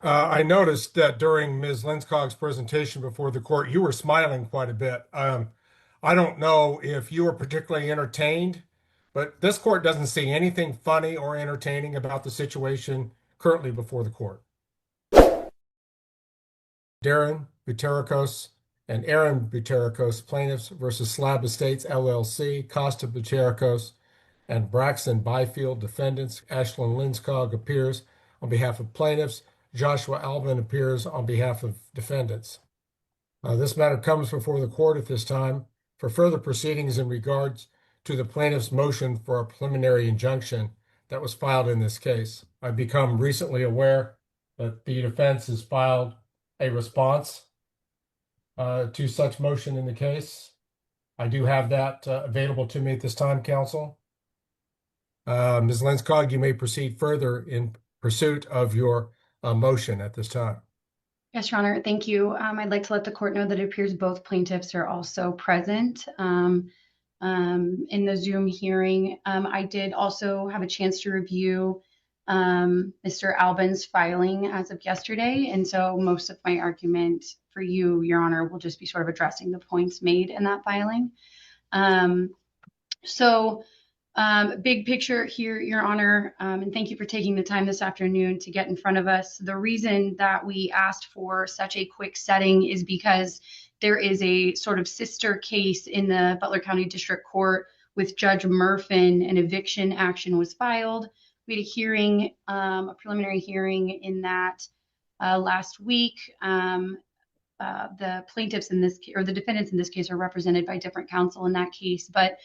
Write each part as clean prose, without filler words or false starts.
I noticed that during Ms. Lenskog's presentation before the court, you were smiling quite a bit. I don't know if you were particularly entertained, but this court doesn't see anything funny or entertaining about the situation currently before the court. Darren Butericos and Aaron Butericos, plaintiffs versus Slab Estates LLC, Costa Butericos, and Braxton Byfield, defendants. Ashlyn Lenskog appears on behalf of plaintiffs. Joshua Alvin appears on behalf of defendants. This matter comes before the court at this time for further proceedings in regards to the plaintiff's motion for a preliminary injunction that was filed in this case. I've become recently aware that the defense has filed a response to such motion in the case. I do have that available to me at this time, counsel. Ms. Lenskog, you may proceed further in pursuit of your motion at this time. Yes, Your Honor, thank you. I'd like to let the court know that it appears both plaintiffs are also present in the Zoom hearing. I did also have a chance to review Mr. Albin's filing as of yesterday, and so most of my argument for you, Your Honor, will just be sort of addressing the points made in that filing. Big picture here, Your Honor, and thank you for taking the time this afternoon to get in front of us. The reason that we asked for such a quick setting is because there is a sort of sister case in the Butler County District Court with Judge Murfin. An eviction action was filed. We had a hearing, a preliminary hearing in that last week. The plaintiffs in this case, or the defendants in this case, are represented by different counsel in that case, but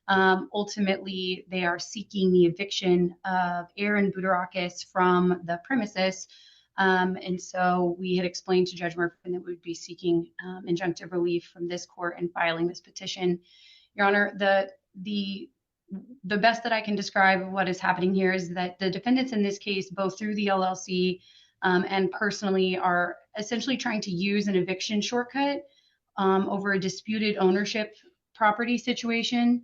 ultimately, they are seeking the eviction of Aaron Buterakis from the premises. And so we had explained to Judge Murphy that we would be seeking injunctive relief from this court and filing this petition. Your Honor, the best that I can describe of what is happening here is that the defendants in this case, both through the LLC and personally, are essentially trying to use an eviction shortcut over a disputed ownership property situation.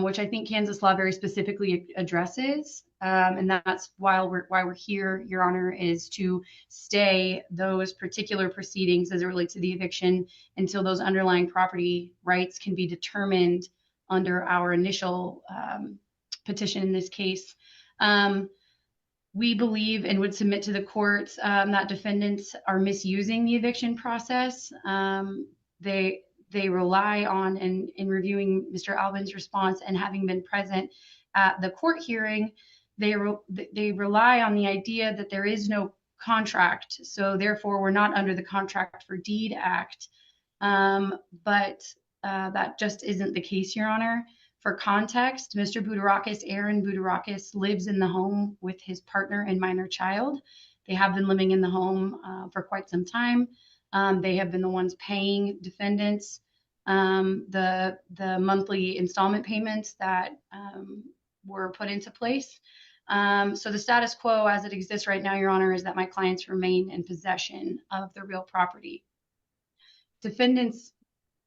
Which I think Kansas law very specifically addresses. And that's why we're here, Your Honor, is to stay those particular proceedings as it relates to the eviction until those underlying property rights can be determined under our initial petition in this case. We believe and would submit to the courts that defendants are misusing the eviction process. They rely on, in reviewing Mr. Albin's response and having been present at the court hearing, they rely on the idea that there is no contract. So therefore, we're not under the Contract for Deed Act. But that just isn't the case, Your Honor. For context, Mr. Buterakis, Aaron Buterakis, lives in the home with his partner and minor child. They have been living in the home for quite some time. They have been the ones paying defendants the monthly installment payments that were put into place. So the status quo as it exists right now, Your Honor, is that my clients remain in possession of the real property. Defendants'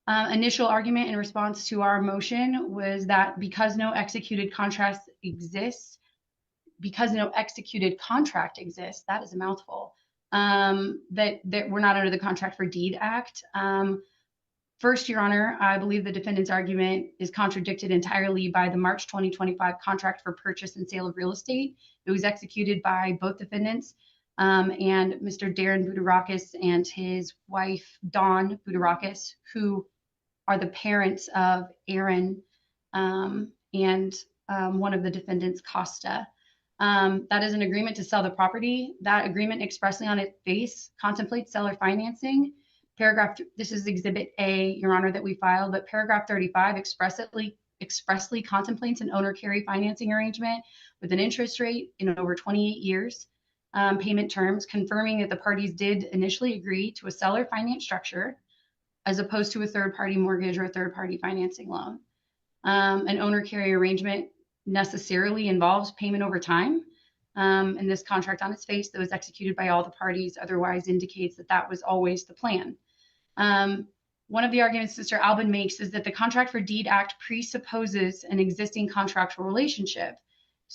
initial argument in response to our motion was that because no executed contract exists, that is a mouthful, that we're not under the Contract for Deed Act. First, Your Honor, I believe the defendant's argument is contradicted entirely by the March 2025 contract for purchase and sale of real estate. It was executed by both defendants and Mr. Darren Buterakis and his wife, Dawn Buterakis, who are the parents of Aaron and one of the defendants, Costa. That is an agreement to sell the property. That agreement expressly on its face contemplates seller financing. This is Exhibit A, Your Honor, that we filed, but paragraph 35 expressly contemplates an owner carry financing arrangement with an interest rate in over 28 years, payment terms, confirming that the parties did initially agree to a seller finance structure as opposed to a third-party mortgage or a third-party financing loan. An owner carry arrangement necessarily involves payment over time. And this contract on its face that was executed by all the parties otherwise indicates that that was always the plan. One of the arguments Mr. Albin makes is that the Contract for Deed Act presupposes an existing contractual relationship.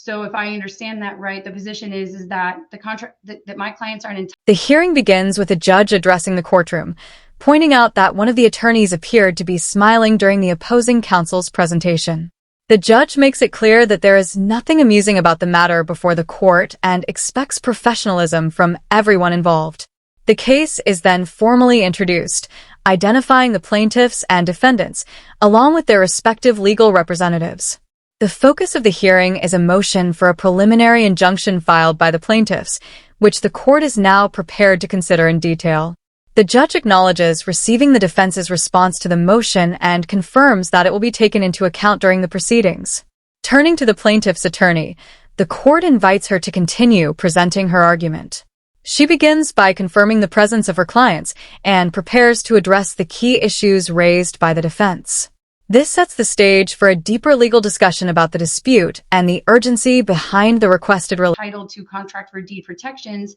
So if I understand that right, the position is that the contract that my clients aren't entitled. The hearing begins with a judge addressing the courtroom, pointing out that one of the attorneys appeared to be smiling during the opposing counsel's presentation. The judge makes it clear that there is nothing amusing about the matter before the court and expects professionalism from everyone involved. The case is then formally introduced, identifying the plaintiffs and defendants, along with their respective legal representatives. The focus of the hearing is a motion for a preliminary injunction filed by the plaintiffs, which the court is now prepared to consider in detail. The judge acknowledges receiving the defense's response to the motion and confirms that it will be taken into account during the proceedings. Turning to the plaintiff's attorney, the court invites her to continue presenting her argument. She begins by confirming the presence of her clients and prepares to address the key issues raised by the defense. This sets the stage for a deeper legal discussion about the dispute and the urgency behind the requested relief. Entitled to contract for deed protections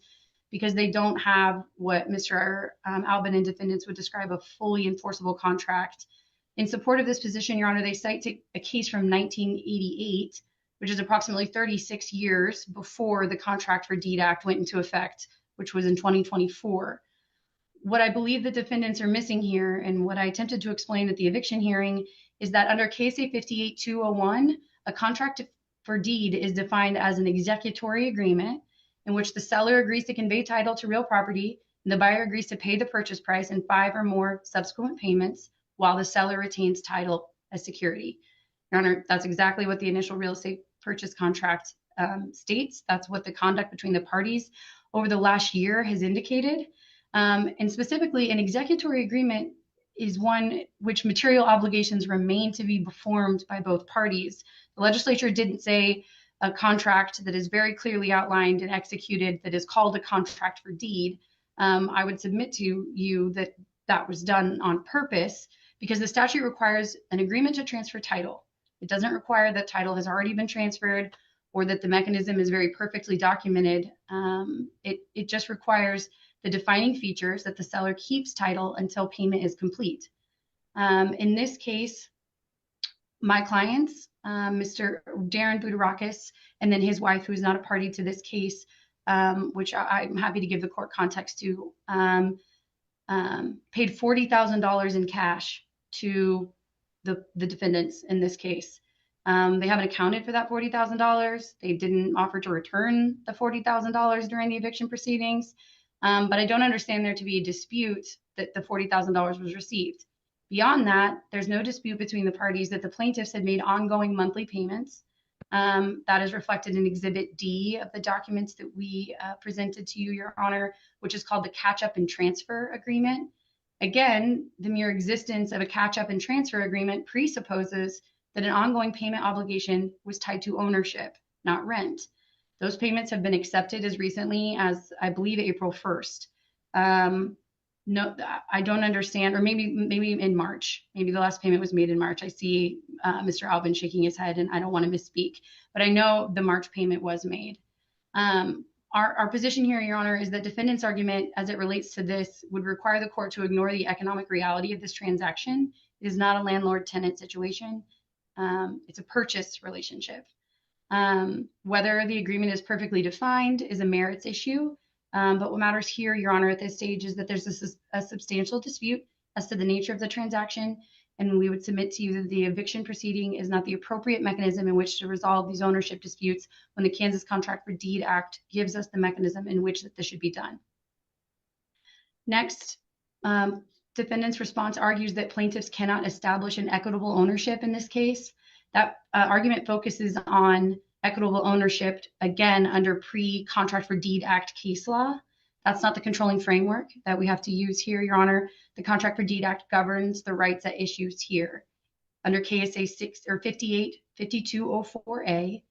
because they don't have what Mr. Albin and defendants would describe a fully enforceable contract. In support of this position, Your Honor, they cite a case from 1988, which is approximately 36 years before the Contract for Deed Act went into effect, which was in 2024. What I believe the defendants are missing here, and what I attempted to explain at the eviction hearing, is that under KSA 58201, a contract for deed is defined as an executory agreement in which the seller agrees to convey title to real property and the buyer agrees to pay the purchase price and 5 or more subsequent payments while the seller retains title as security. Your Honor, that's exactly what the initial real estate purchase contract states. That's what the conduct between the parties over the last year has indicated. And specifically, an executory agreement is one which material obligations remain to be performed by both parties. The legislature didn't say a contract that is very clearly outlined and executed that is called a contract for deed. I would submit to you that that was done on purpose because the statute requires an agreement to transfer title. It doesn't require that title has already been transferred or that the mechanism is very perfectly documented. It just requires the defining features that the seller keeps title until payment is complete. In this case, my clients, Mr. Darren Budarakis, and then his wife, who is not a party to this case, which I'm happy to give the court context to, paid $40,000 in cash to the defendants in this case. They haven't accounted for that $40,000. They didn't offer to return the $40,000 during the eviction proceedings. But I don't understand there to be a dispute that the $40,000 was received. Beyond that, there's no dispute between the parties that the plaintiffs had made ongoing monthly payments. That is reflected in Exhibit D of the documents that we presented to you, Your Honor, which is called the Catch-Up and Transfer Agreement. Again, the mere existence of a catch-up and transfer agreement presupposes that an ongoing payment obligation was tied to ownership, not rent. Those payments have been accepted as recently as, I believe, April 1st. No, I don't understand, or maybe in March. Maybe the last payment was made in March. I see Mr. Albin shaking his head, and I don't want to misspeak, but I know the March payment was made. Our position here, Your Honor, is that defendant's argument as it relates to this would require the court to ignore the economic reality of this transaction. It is not a landlord-tenant situation. It's a purchase relationship. Whether the agreement is perfectly defined is a merits issue. But what matters here, Your Honor, at this stage is that there's a substantial dispute as to the nature of the transaction, and we would submit to you that the eviction proceeding is not the appropriate mechanism in which to resolve these ownership disputes when the Kansas Contract for Deed Act gives us the mechanism in which that this should be done. Next, defendant's response argues that plaintiffs cannot establish an equitable ownership in this case. That argument focuses on equitable ownership, again, under pre-Contract for Deed Act case law. That's not the controlling framework that we have to use here, Your Honor. The Contract for Deed Act governs the rights at issues here. Under KSA 585204A,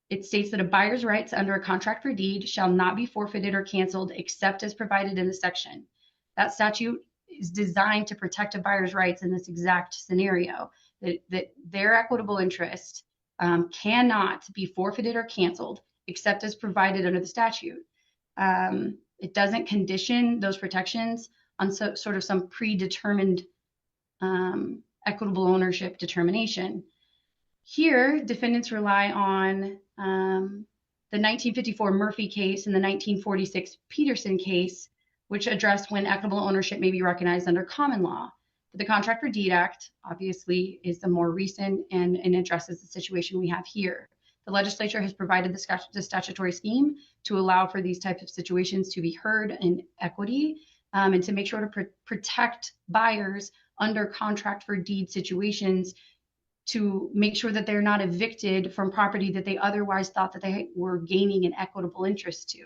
it states that a buyer's rights under a contract for deed shall not be forfeited or canceled except as provided in the section. That statute is designed to protect a buyer's rights in this exact scenario, that their equitable interest cannot be forfeited or canceled except as provided under the statute. It doesn't condition those protections on sort of some predetermined equitable ownership determination. Here, defendants rely on the 1954 Murphy case and the 1946 Peterson case, which address when equitable ownership may be recognized under common law. But the Contract for Deed Act, obviously, is the more recent and addresses the situation we have here. The legislature has provided the statutory scheme to allow for these types of situations to be heard in equity, and to make sure to protect buyers under contract for deed situations, to make sure that they're not evicted from property that they otherwise thought that they were gaining an equitable interest to.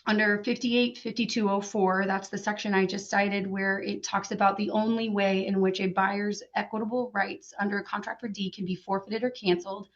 Under 585204, that's the section I just cited, where it talks about the only way in which a buyer's equitable rights under a contract for deed can be forfeited or canceled.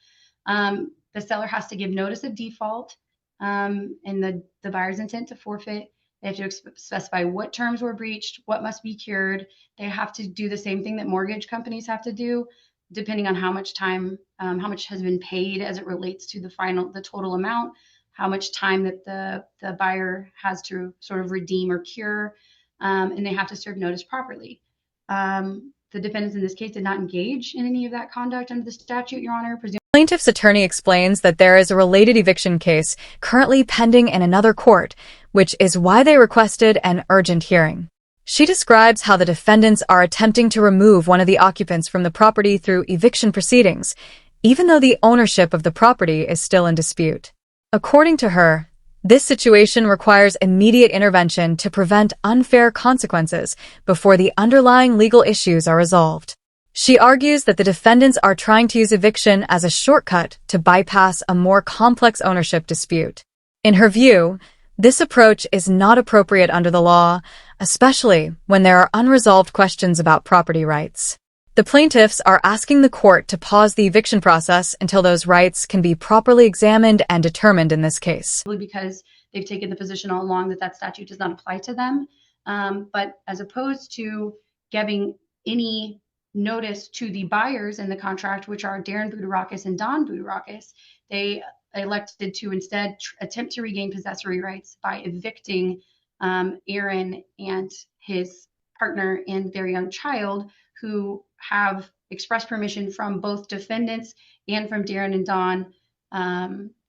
The seller has to give notice of default and the buyer's intent to forfeit. They have to specify what terms were breached, what must be cured. They have to do the same thing that mortgage companies have to do, depending on how much time, how much has been paid as it relates to the total amount, how much time that the buyer has to sort of redeem or cure, and they have to serve notice properly. The defendants in this case did not engage in any of that conduct under the statute, Your Honor. Plaintiff's attorney explains that there is a related eviction case currently pending in another court, which is why they requested an urgent hearing. She describes how the defendants are attempting to remove one of the occupants from the property through eviction proceedings, even though the ownership of the property is still in dispute. According to her, this situation requires immediate intervention to prevent unfair consequences before the underlying legal issues are resolved. She argues that the defendants are trying to use eviction as a shortcut to bypass a more complex ownership dispute. In her view, this approach is not appropriate under the law, especially when there are unresolved questions about property rights. The plaintiffs are asking the court to pause the eviction process until those rights can be properly examined and determined in this case. Because they've taken the position all along that statute does not apply to them. But as opposed to giving any notice to the buyers in the contract, which are Darren Budarakis and Don Budarakis, they elected to instead attempt to regain possessory rights by evicting Aaron and his partner and their young child, who have expressed permission from both defendants and from Darren and Don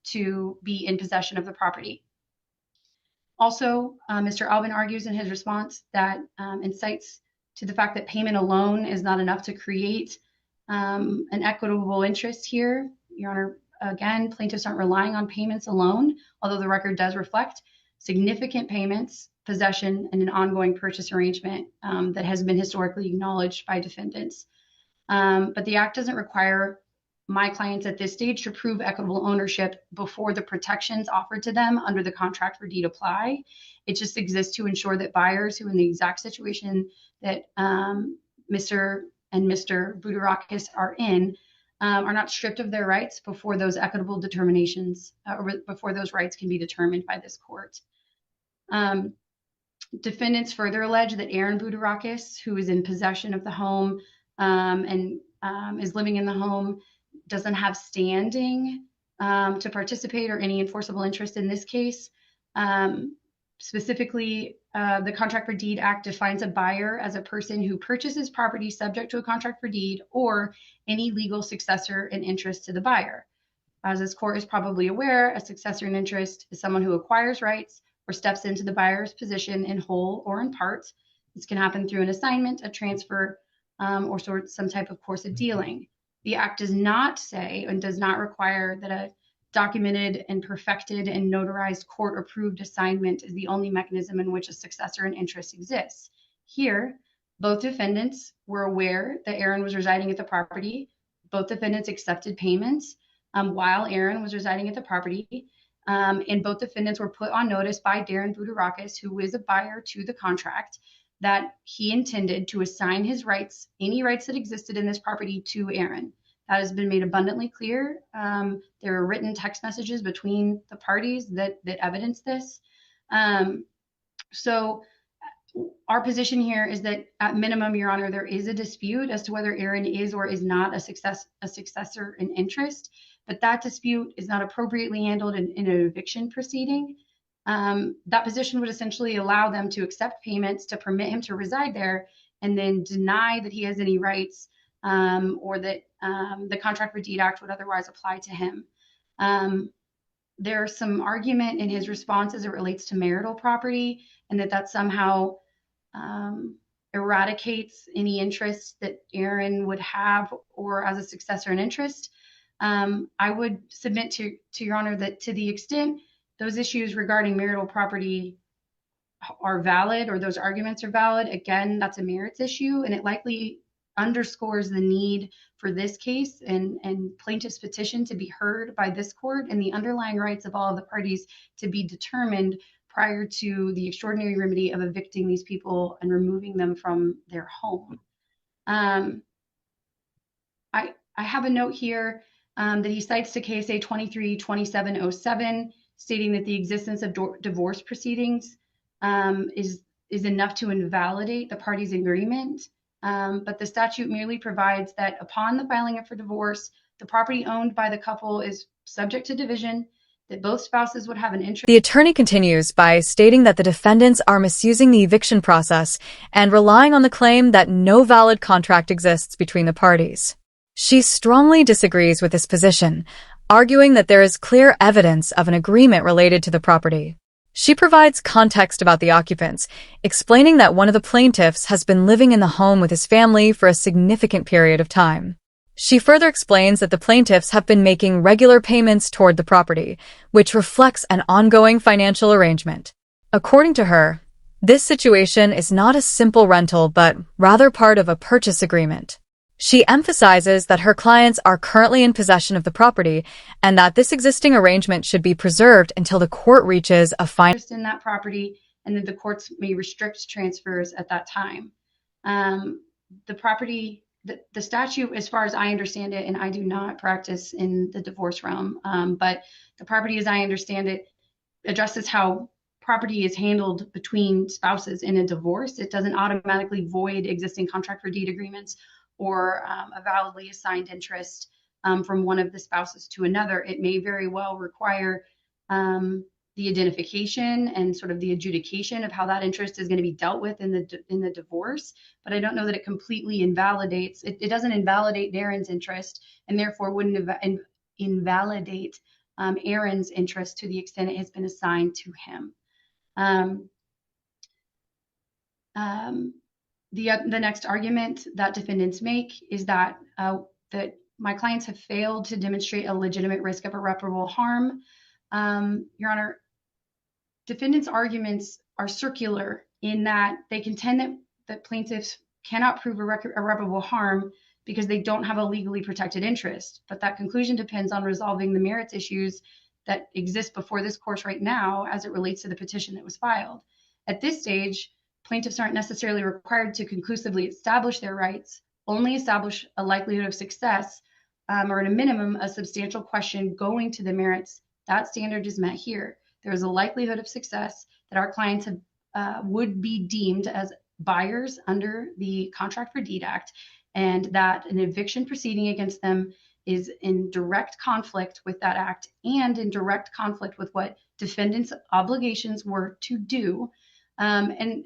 to be in possession of the property. Also, Mr. Albin argues in his response that incites to the fact that payment alone is not enough to create an equitable interest here. Your Honor, again, plaintiffs aren't relying on payments alone, although the record does reflect significant payments, possession, and an ongoing purchase arrangement that has been historically acknowledged by defendants. But the Act doesn't require my clients at this stage to prove equitable ownership before the protections offered to them under the contract for deed apply. It just exists to ensure that buyers who are in the exact situation that Mr. and Mr. Budarakis are in are not stripped of their rights before those equitable determinations, or before those rights can be determined by this court. Defendants further allege that Aaron Budarakis, who is in possession of the home and is living in the home, doesn't have standing to participate or any enforceable interest in this case. Specifically, the Contract for Deed Act defines a buyer as a person who purchases property subject to a contract for deed or any legal successor in interest to the buyer. As this court is probably aware, a successor in interest is someone who acquires rights or steps into the buyer's position in whole or in part. This can happen through an assignment, a transfer, or some type of course of dealing. The Act does not say and does not require that a documented and perfected and notarized court-approved assignment is the only mechanism in which a successor in interest exists. Here, both defendants were aware that Aaron was residing at the property. Both defendants accepted payments while Aaron was residing at the property. And both defendants were put on notice by Darren Budarakis, who is a buyer to the contract, that he intended to assign his rights, any rights that existed in this property, to Aaron. That has been made abundantly clear. There are written text messages between the parties that evidence this. So our position here is that at minimum, Your Honor, there is a dispute as to whether Aaron is or is not a successor in interest, but that dispute is not appropriately handled in an eviction proceeding. That position would essentially allow them to accept payments to permit him to reside there and then deny that he has any rights or that the Contract for Deed Act would otherwise apply to him. There's some argument in his response as it relates to marital property, and that somehow eradicates any interest that Aaron would have or as a successor in interest. I would submit to Your Honor that to the extent those issues regarding marital property are valid, or those arguments are valid, again, that's a merits issue, and it likely underscores the need for this case and plaintiff's petition to be heard by this court and the underlying rights of all of the parties to be determined prior to the extraordinary remedy of evicting these people and removing them from their home. I have a note here that he cites to KSA 232707, stating that the existence of divorce proceedings is enough to invalidate the parties' agreement. But the statute merely provides that upon the filing for divorce, the property owned by the couple is subject to division, that both spouses would have an interest. The attorney continues by stating that the defendants are misusing the eviction process and relying on the claim that no valid contract exists between the parties. She strongly disagrees with this position, arguing that there is clear evidence of an agreement related to the property. She provides context about the occupants, explaining that one of the plaintiffs has been living in the home with his family for a significant period of time. She further explains that the plaintiffs have been making regular payments toward the property, which reflects an ongoing financial arrangement. According to her, this situation is not a simple rental but rather part of a purchase agreement. She emphasizes that her clients are currently in possession of the property and that this existing arrangement should be preserved until the court reaches a final in that property, and that the courts may restrict transfers at that time. The property, the statute, as far as I understand it, and I do not practice in the divorce realm, but the property, as I understand it, addresses how property is handled between spouses in a divorce. It doesn't automatically void existing contract for deed agreements or a validly assigned interest from one of the spouses to another. It may very well require the identification and sort of the adjudication of how that interest is going to be dealt with in the divorce, but I don't know that it completely invalidates. It doesn't invalidate Aaron's interest, and therefore wouldn't invalidate Aaron's interest to the extent it has been assigned to him. The next argument that defendants make is that my clients have failed to demonstrate a legitimate risk of irreparable harm. Your Honor, defendants' arguments are circular in that they contend that plaintiffs cannot prove irreparable harm because they don't have a legally protected interest. But that conclusion depends on resolving the merits issues that exist before this court right now as it relates to the petition that was filed. At this stage, plaintiffs aren't necessarily required to conclusively establish their rights, only establish a likelihood of success, or at a minimum, a substantial question going to the merits. That standard is met here. There is a likelihood of success that our clients would be deemed as buyers under the Contract for Deed Act, and that an eviction proceeding against them is in direct conflict with that act and in direct conflict with what defendants' obligations were to do. And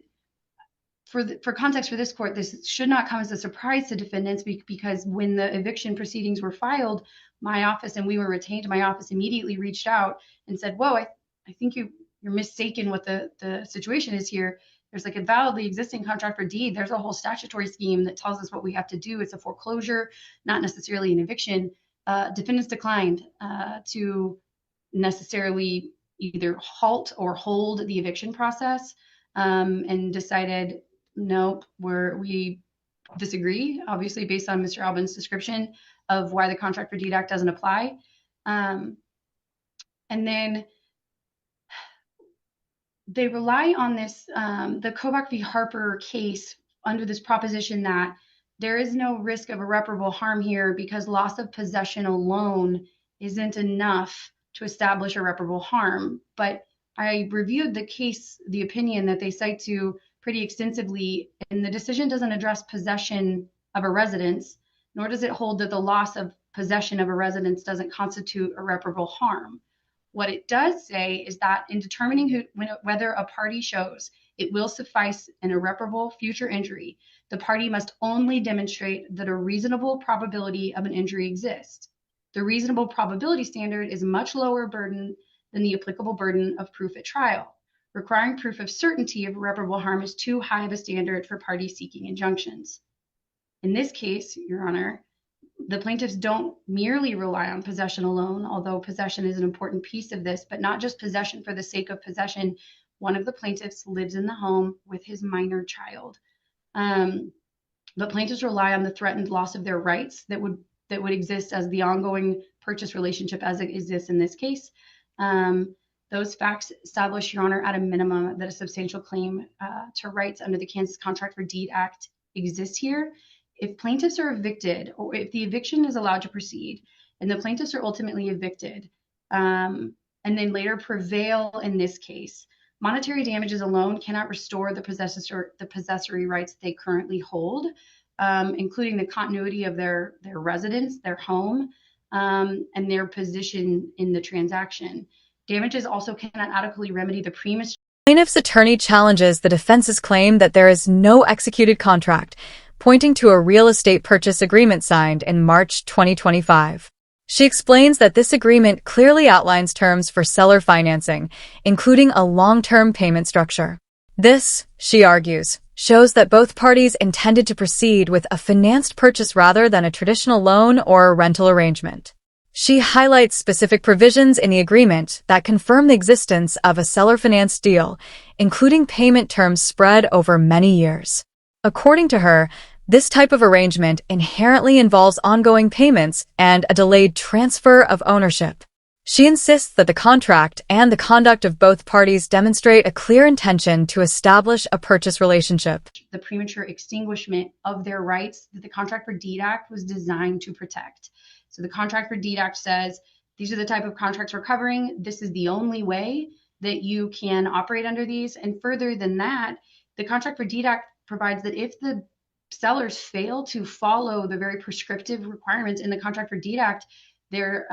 for context for this court, this should not come as a surprise to defendants because when the eviction proceedings were filed, my office, and we were retained, my office immediately reached out and said, whoa, I think you're mistaken what the situation is here. There's like a validly existing contract for deed. There's a whole statutory scheme that tells us what we have to do. It's a foreclosure, not necessarily an eviction. Defendants declined to necessarily either halt or hold the eviction process and decided, nope, we disagree, obviously based on Mr. Albin's description of why the Contract for Deed Act doesn't apply. And then they rely on this, the Kovach v. Harper case under this proposition that there is no risk of irreparable harm here because loss of possession alone isn't enough to establish irreparable harm. But I reviewed the case, the opinion that they cite to pretty extensively, and the decision doesn't address possession of a residence, nor does it hold that the loss of possession of a residence doesn't constitute irreparable harm. What it does say is that in determining whether a party shows it will suffice an irreparable future injury, the party must only demonstrate that a reasonable probability of an injury exists. The reasonable probability standard is a much lower burden than the applicable burden of proof at trial. Requiring proof of certainty of irreparable harm is too high of a standard for parties seeking injunctions. In this case, Your Honor, the plaintiffs don't merely rely on possession alone, although possession is an important piece of this, but not just possession for the sake of possession. One of the plaintiffs lives in the home with his minor child. But plaintiffs rely on the threatened loss of their rights that would exist as the ongoing purchase relationship as it exists in this case. Those facts establish, Your Honor, at a minimum that a substantial claim to rights under the Kansas Contract for Deed Act exists here. If plaintiffs are evicted, or if the eviction is allowed to proceed, and the plaintiffs are ultimately evicted, and then later prevail in this case, monetary damages alone cannot restore the possessory rights they currently hold, including the continuity of their residence, their home, and their position in the transaction. Damages also cannot adequately remedy the premature. Plaintiff's attorney challenges the defense's claim that there is no executed contract, pointing to a real estate purchase agreement signed in March 2025. She explains that this agreement clearly outlines terms for seller financing, including a long-term payment structure. This, she argues, shows that both parties intended to proceed with a financed purchase rather than a traditional loan or rental arrangement. She highlights specific provisions in the agreement that confirm the existence of a seller-financed deal, including payment terms spread over many years. According to her, this type of arrangement inherently involves ongoing payments and a delayed transfer of ownership. She insists that the contract and the conduct of both parties demonstrate a clear intention to establish a purchase relationship. The premature extinguishment of their rights that the Contract for Deed Act was designed to protect. So the Contract for Deed Act says, these are the type of contracts we're covering. This is the only way that you can operate under these. And further than that, the Contract for Deed Act provides that if the sellers fail to follow the very prescriptive requirements in the Contract for Deed Act, they're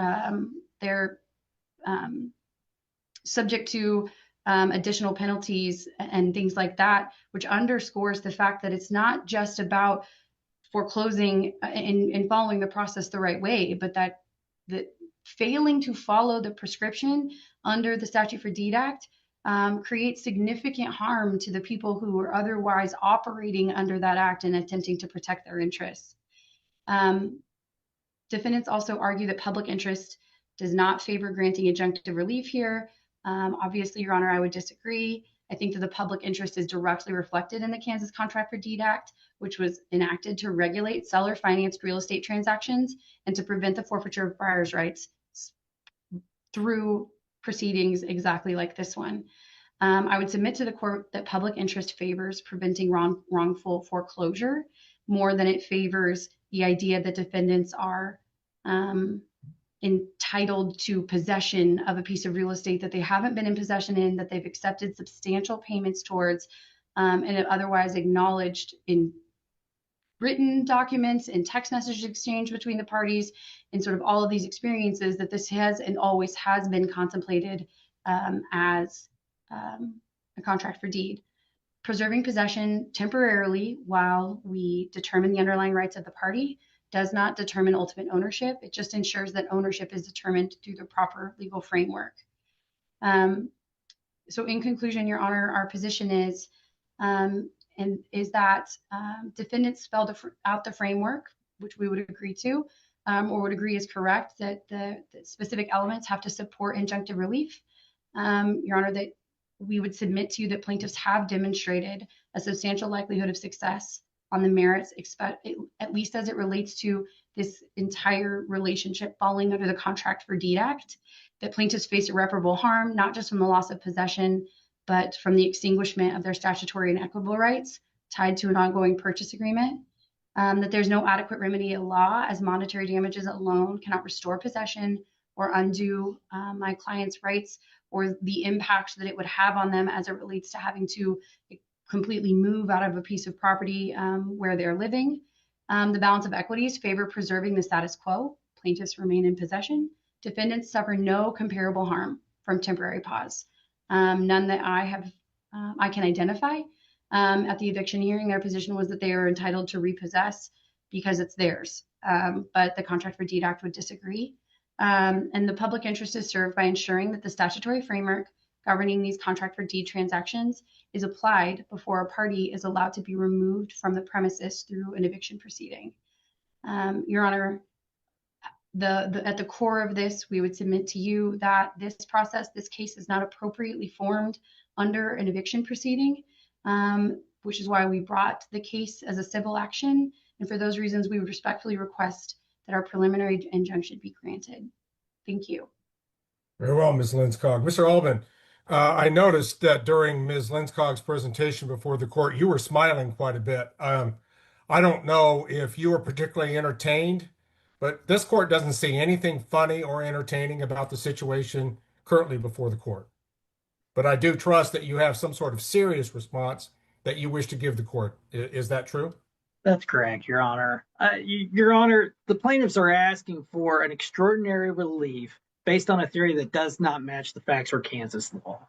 subject to additional penalties and things like that, which underscores the fact that it's not just about foreclosing and following the process the right way, but that failing to follow the prescription under the Statute for Deed Act creates significant harm to the people who are otherwise operating under that act and attempting to protect their interests. Defendants also argue that public interest does not favor granting injunctive relief here. Obviously, Your Honor, I would disagree. I think that the public interest is directly reflected in the Kansas Contract for Deed Act, which was enacted to regulate seller-financed real estate transactions and to prevent the forfeiture of buyers' rights through proceedings exactly like this one. I would submit to the court that public interest favors preventing wrongful foreclosure more than it favors the idea that defendants are entitled to possession of a piece of real estate that they haven't been in possession in, that they've accepted substantial payments towards, and have otherwise acknowledged in written documents and text message exchange between the parties and sort of all of these experiences that this has and always has been contemplated as a contract for deed. Preserving possession temporarily while we determine the underlying rights of the party does not determine ultimate ownership. It just ensures that ownership is determined through the proper legal framework. So in conclusion, Your Honor, our position is that defendants spelled out the framework, which we would agree to, or would agree is correct, that the specific elements have to support injunctive relief. Your Honor, that we would submit to you that plaintiffs have demonstrated a substantial likelihood of success on the merits, at least as it relates to this entire relationship falling under the Contract for Deed Act, that plaintiffs face irreparable harm, not just from the loss of possession, but from the extinguishment of their statutory and equitable rights tied to an ongoing purchase agreement, that there's no adequate remedy in law as monetary damages alone cannot restore possession or undo my client's rights or the impact that it would have on them as it relates to having to completely move out of a piece of property where they're living. The balance of equities favor preserving the status quo. Plaintiffs remain in possession. Defendants suffer no comparable harm. from temporary pause. None that I can identify. At the eviction hearing, their position was that they are entitled to repossess because it's theirs. But the Contract for Deed Act would disagree. And the public interest is served by ensuring that the statutory framework governing these contract for deed transactions is applied before a party is allowed to be removed from the premises through an eviction proceeding. Your Honor, at the core of this, we would submit to you that this case is not appropriately formed under an eviction proceeding, which is why we brought the case as a civil action. And for those reasons, we would respectfully request that our preliminary injunction be granted. Thank you. Very well, Ms. Linskog. Mr. Albin, I noticed that during Ms. Linskog's presentation before the court, you were smiling quite a bit. I don't know if you were particularly entertained, but this court doesn't see anything funny or entertaining about the situation currently before the court. But I do trust that you have some sort of serious response that you wish to give the court. Is that true? That's correct, Your Honor. Your Honor, the plaintiffs are asking for an extraordinary relief based on a theory that does not match the facts or Kansas law.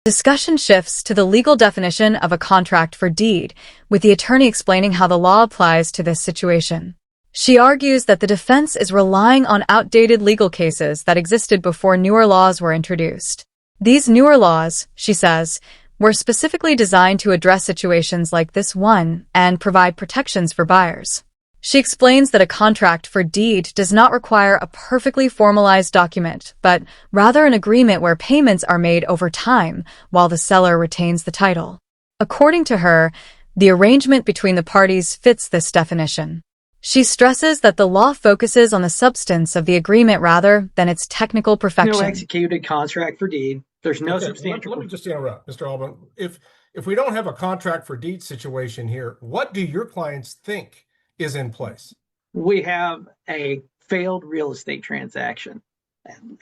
Discussion shifts to the legal definition of a contract for deed, with the attorney explaining how the law applies to this situation. She argues that the defense is relying on outdated legal cases that existed before newer laws were introduced. These newer laws, she says, were specifically designed to address situations like this one and provide protections for buyers. She explains that a contract for deed does not require a perfectly formalized document, but rather an agreement where payments are made over time while the seller retains the title. According to her, the arrangement between the parties fits this definition. She stresses that the law focuses on the substance of the agreement rather than its technical perfection. No executed contract for deed. There's no substantial... Let me just interrupt, Mr. Albin. If we don't have a contract for deed situation here, what do your clients think is in place? We have a failed real estate transaction.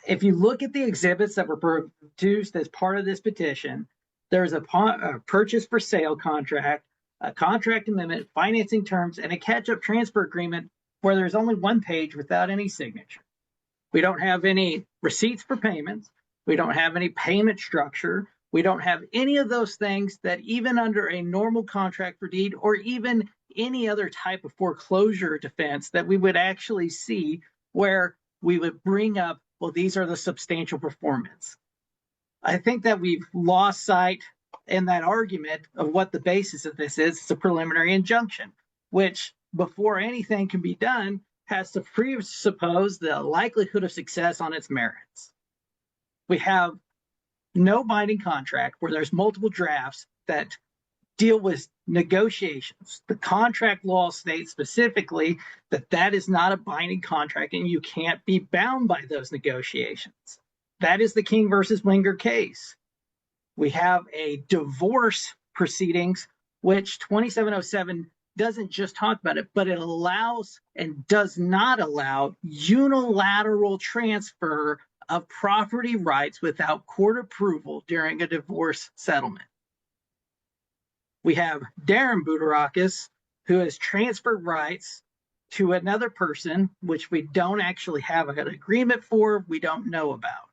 If you look at the exhibits that were produced as part of this petition, there's a purchase for sale contract, a contract amendment, financing terms, and a catch-up transfer agreement where there's only one page without any signature. We don't have any receipts for payments. We don't have any payment structure. We don't have any of those things that even under a normal contract for deed or even any other type of foreclosure defense that we would actually see where we would bring up, well, these are the substantial performance. I think that we've lost sight in that argument of what the basis of this is. It's a preliminary injunction, which before anything can be done has to presuppose the likelihood of success on its merits. We have no binding contract where there's multiple drafts that deal with negotiations. The contract law states specifically that that is not a binding contract and you can't be bound by those negotiations. That is the King versus Winger case. We have a divorce proceedings, which 2707 doesn't just talk about it, but it allows and does not allow unilateral transfer of property rights without court approval during a divorce settlement. We have Darren Budarakis, who has transferred rights to another person, which we don't actually have an agreement for, we don't know about.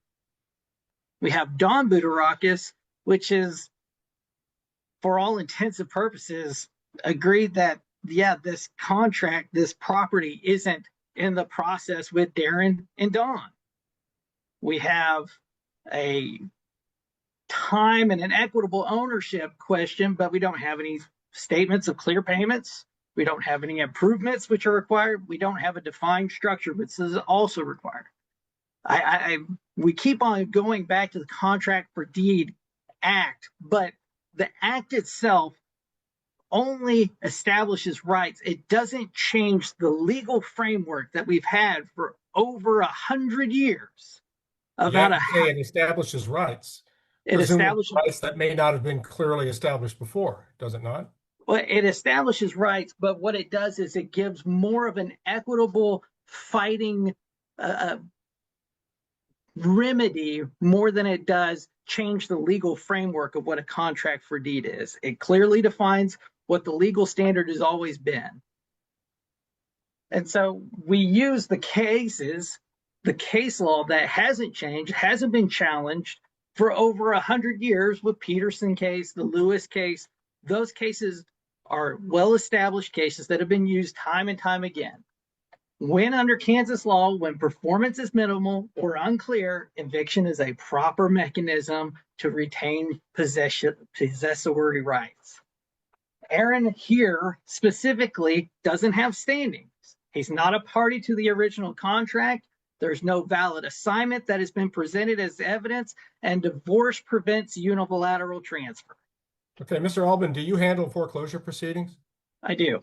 We have Don Budarakis, which is, for all intents and purposes, agreed that, yeah, this contract, this property isn't in the process with Darren and Don. We have a time and an equitable ownership question, but we don't have any statements of clear payments. We don't have any improvements which are required. We don't have a defined structure, which is also required. We keep on going back to the Contract for Deed Act, but the act itself only establishes rights. It doesn't change the legal framework that we've had for over 100 years. It establishes rights. It establishes rights that may not have been clearly established before, does it not? Well, it establishes rights, but what it does is it gives more of an equitable fighting remedy more than it does change the legal framework of what a contract for deed is. It clearly defines what the legal standard has always been. And so we use the cases the case law that hasn't changed, hasn't been challenged for over 100 years with Peterson case, the Lewis case. Those cases are well-established cases that have been used time and time again. When under Kansas law, when performance is minimal or unclear, eviction is a proper mechanism to retain possessory rights. Aaron here specifically doesn't have standings. He's not a party to the original contract. There's no valid assignment that has been presented as evidence, and divorce prevents unilateral transfer. Okay, Mr. Albin, do you handle foreclosure proceedings? I do.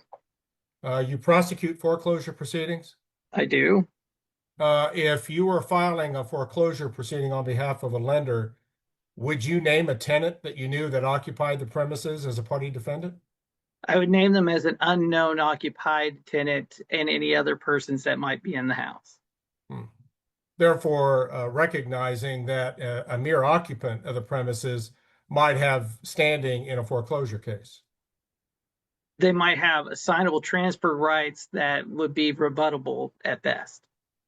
You prosecute foreclosure proceedings? I do. If you were filing a foreclosure proceeding on behalf of a lender, would you name a tenant that you knew that occupied the premises as a party defendant? I would name them as an unknown occupied tenant and any other persons that might be in the house. Therefore, recognizing that a mere occupant of the premises might have standing in a foreclosure case. They might have assignable transfer rights that would be rebuttable at best.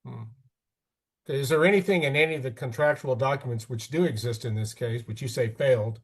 Okay, is there anything in any of the contractual documents which do exist in this case, which you say failed,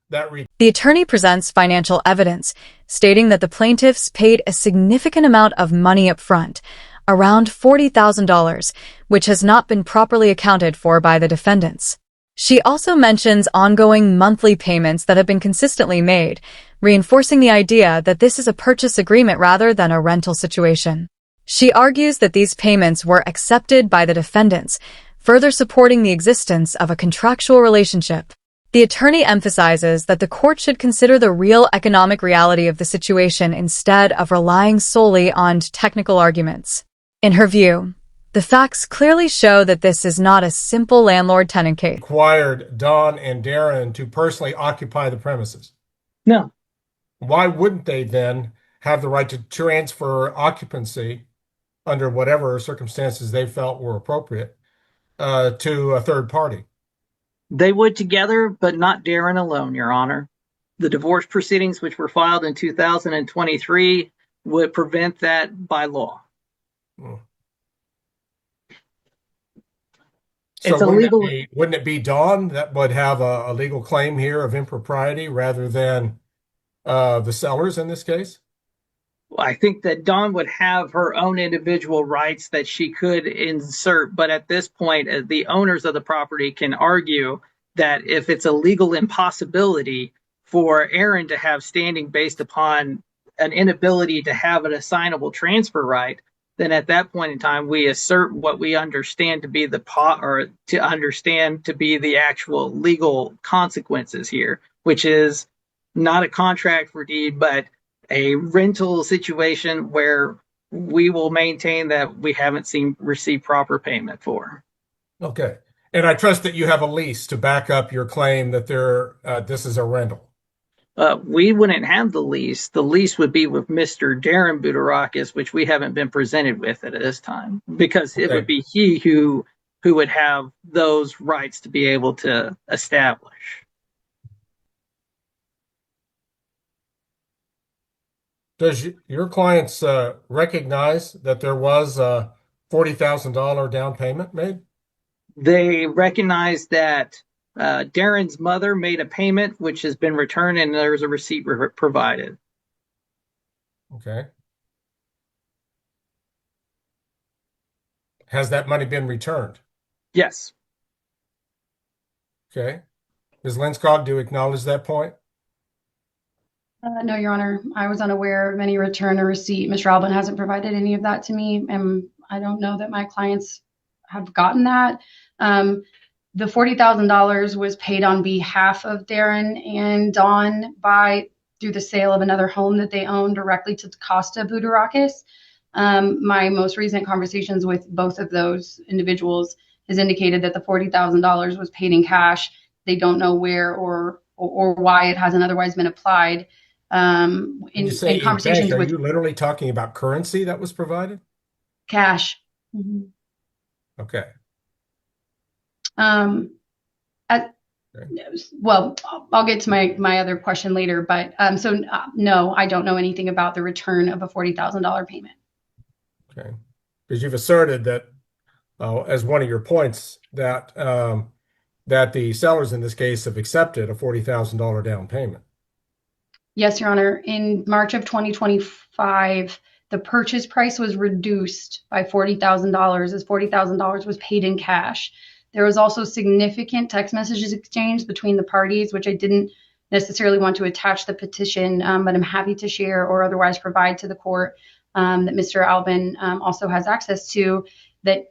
that The attorney presents financial evidence stating that the plaintiffs paid a significant amount of money up front, around $40,000, which has not been properly accounted for by the defendants. She also mentions ongoing monthly payments that have been consistently made, reinforcing the idea that this is a purchase agreement rather than a rental situation. She argues that these payments were accepted by the defendants, further supporting the existence of a contractual relationship. The attorney emphasizes that the court should consider the real economic reality of the situation instead of relying solely on technical arguments. In her view, the facts clearly show that this is not a simple landlord-tenant case. Required Don and Darren to personally occupy the premises. No. Why wouldn't they then have the right to transfer occupancy under whatever circumstances they felt were appropriate to a third party? They would together, but not Darren alone, Your Honor. The divorce proceedings, which were filed in 2023, would prevent that by law. So It's illegal. Wouldn't it be Dawn that would have a legal claim here of impropriety rather than the sellers in this case? I think that Dawn would have her own individual rights that she could insert, but at this point, the owners of the property can argue that if it's a legal impossibility for Aaron to have standing based upon an inability to have an assignable transfer right, then at that point in time, we assert what we understand to be the actual legal consequences here, which is not a contract for deed, but a rental situation where we will maintain that we haven't received proper payment for. Okay. And I trust that you have a lease to back up your claim that this is a rental. We wouldn't have the lease. The lease would be with Mr. Darren Budarakis, which we haven't been presented with at this time, because it would be he who would have those rights to be able to establish. Does your clients recognize that there was a $40,000 down payment made? They recognize that Darren's mother made a payment, which has been returned, and there's a receipt provided. Okay. Has that money been returned? Yes. Okay. Ms. Linskog, do you acknowledge that point? No, Your Honor. I was unaware of any return or receipt. Mr. Albin hasn't provided any of that to me, and I don't know that my clients have gotten that. The $40,000 was paid on behalf of Darren and Dawn through the sale of another home that they own directly to Costa Budarakis. My most recent conversations with both of those individuals has indicated that the $40,000 was paid in cash. They don't know where or why it hasn't otherwise been applied. In conversations are you literally talking about currency that was provided? Cash. Mm-hmm. Okay. Well, I'll get to my other question later, but no, I don't know anything about the return of a $40,000 payment. Okay. Because you've asserted that as one of your points that that the sellers in this case have accepted a $40,000 down payment. Yes, Your Honor. In March of 2025, the purchase price was reduced by $40,000 as $40,000 was paid in cash. There was also significant text messages exchanged between the parties, which I didn't necessarily want to attach the petition, but I'm happy to share or otherwise provide to the court that Mr. Albin also has access to, that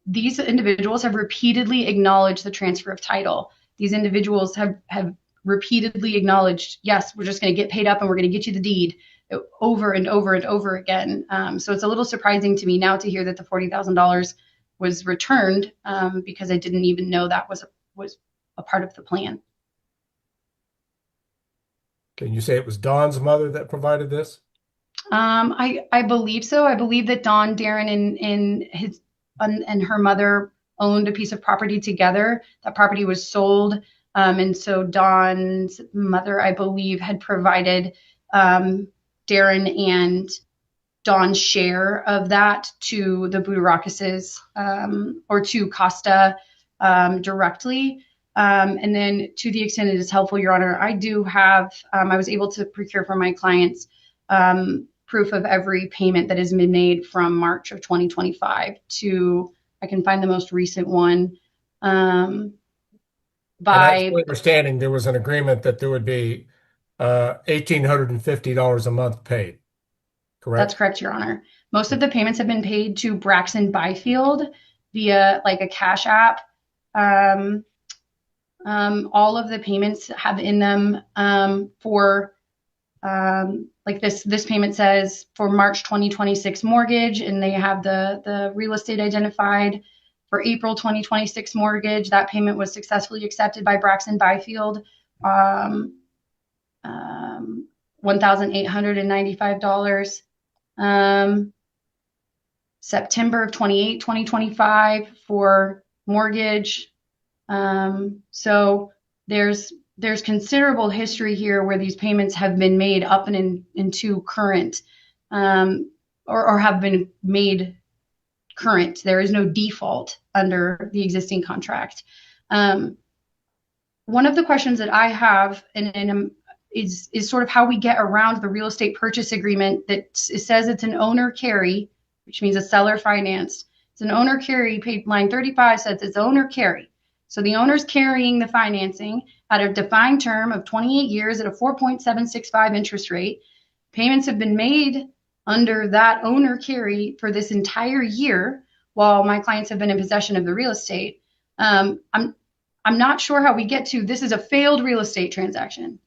these individuals have repeatedly acknowledged the transfer of title. These individuals have repeatedly acknowledged, yes, we're just going to get paid up and we're going to get you the deed, over and over and over again. So it's a little surprising to me now to hear that the $40,000 was returned, because I didn't even know that was a part of the plan. Can you say it was Dawn's mother that provided this? I believe so. I believe that Dawn, Darren, and her mother owned a piece of property together. That property was sold. And so Dawn's mother, I believe, had provided Darren and Dawn's share of that to the Budarakis, or to Costa directly. And then to the extent it is helpful, Your Honor, I do have, I was able to procure from my clients proof of every payment that has been made from March of 2025 to, I can find the most recent one. By my understanding, there was an agreement that there would be $1,850 a month paid. Correct? That's correct, Your Honor. Most of the payments have been paid to Braxton Byfield via like a Cash App. All of the payments have in them for like this payment says for March 2026 mortgage, and they have the real estate identified. For April 2026 mortgage, that payment was successfully accepted by Braxton Byfield, $1,895. September of 2025 for mortgage. So there's considerable history here where these payments have been made up and into current, or have been made current. There is no default under the existing contract. One of the questions that I have is sort of how we get around the real estate purchase agreement that it says it's an owner carry, which means a seller financed. It's an owner carry. Line 35 says it's owner carry. So the owner's carrying the financing at a defined term of 28 years at a 4.765 interest rate. Payments have been made under that owner carry for this entire year while my clients have been in possession of the real estate. I'm not sure how we get to this is a failed real estate transaction.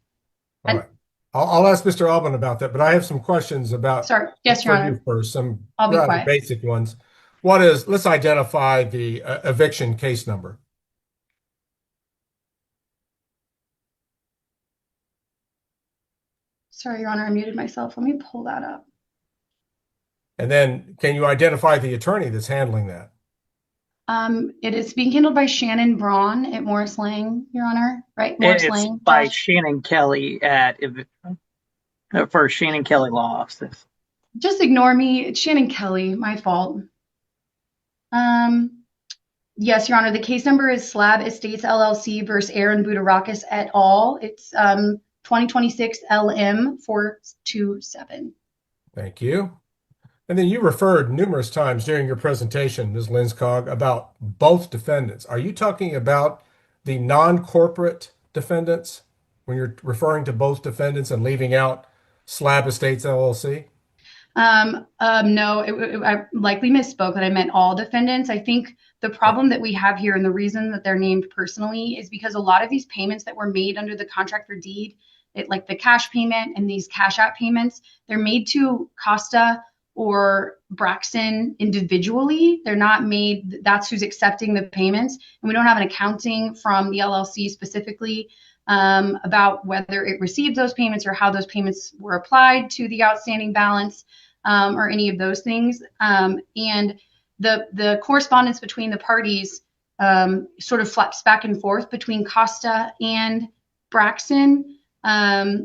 All right. I'll ask Mr. Albin about that, but I have some questions about. Sorry. Yes, Your Honor. You first, some I'll be rather quiet. basic ones. One is, let's identify the eviction case number. Sorry, Your Honor, I muted myself. Let me pull that up. And then can you identify the attorney that's handling that? It is being handled by Shannon Braun at Morris Lang, Your Honor, right? Morris Lang. By Shannon Kelly for Shannon Kelly Law Offices. Just ignore me. It's Shannon Kelly, my fault. Yes, Your Honor, the case number is Slab Estates LLC versus Aaron Budarakis et al. It's 2026 LM 427. Thank you. And then you referred numerous times during your presentation, Ms. Linskog, about both defendants. Are you talking about the non-corporate defendants when you're referring to both defendants and leaving out Slab Estates LLC? No, I likely misspoke, but I meant all defendants. I think the problem that we have here and the reason that they're named personally is because a lot of these payments that were made under the contract for deed, like the cash payment and these Cash App payments, they're made to Costa or Braxton individually. They're not made, that's who's accepting the payments. And we don't have an accounting from the LLC specifically about whether it received those payments or how those payments were applied to the outstanding balance or any of those things. And the correspondence between the parties sort of flaps back and forth between Costa and Braxton.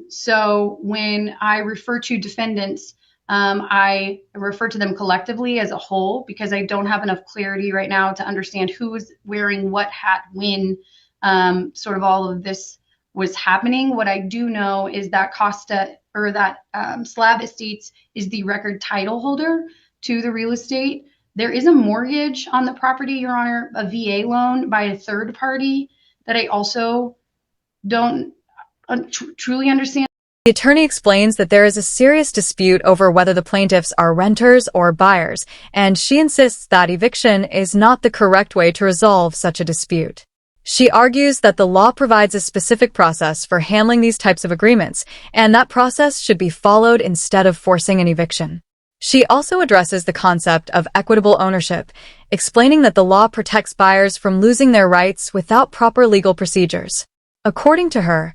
So when I refer to defendants, I refer to them collectively as a whole because I don't have enough clarity right now to understand who was wearing what hat when sort of all of this was happening. What I do know is that Slab Estates is the record title holder to the real estate. There is a mortgage on the property, Your Honor, a VA loan by a third party that I also don't truly understand. The attorney explains that there is a serious dispute over whether the plaintiffs are renters or buyers, and she insists that eviction is not the correct way to resolve such a dispute. She argues that the law provides a specific process for handling these types of agreements, and that process should be followed instead of forcing an eviction. She also addresses the concept of equitable ownership, explaining that the law protects buyers from losing their rights without proper legal procedures. According to her,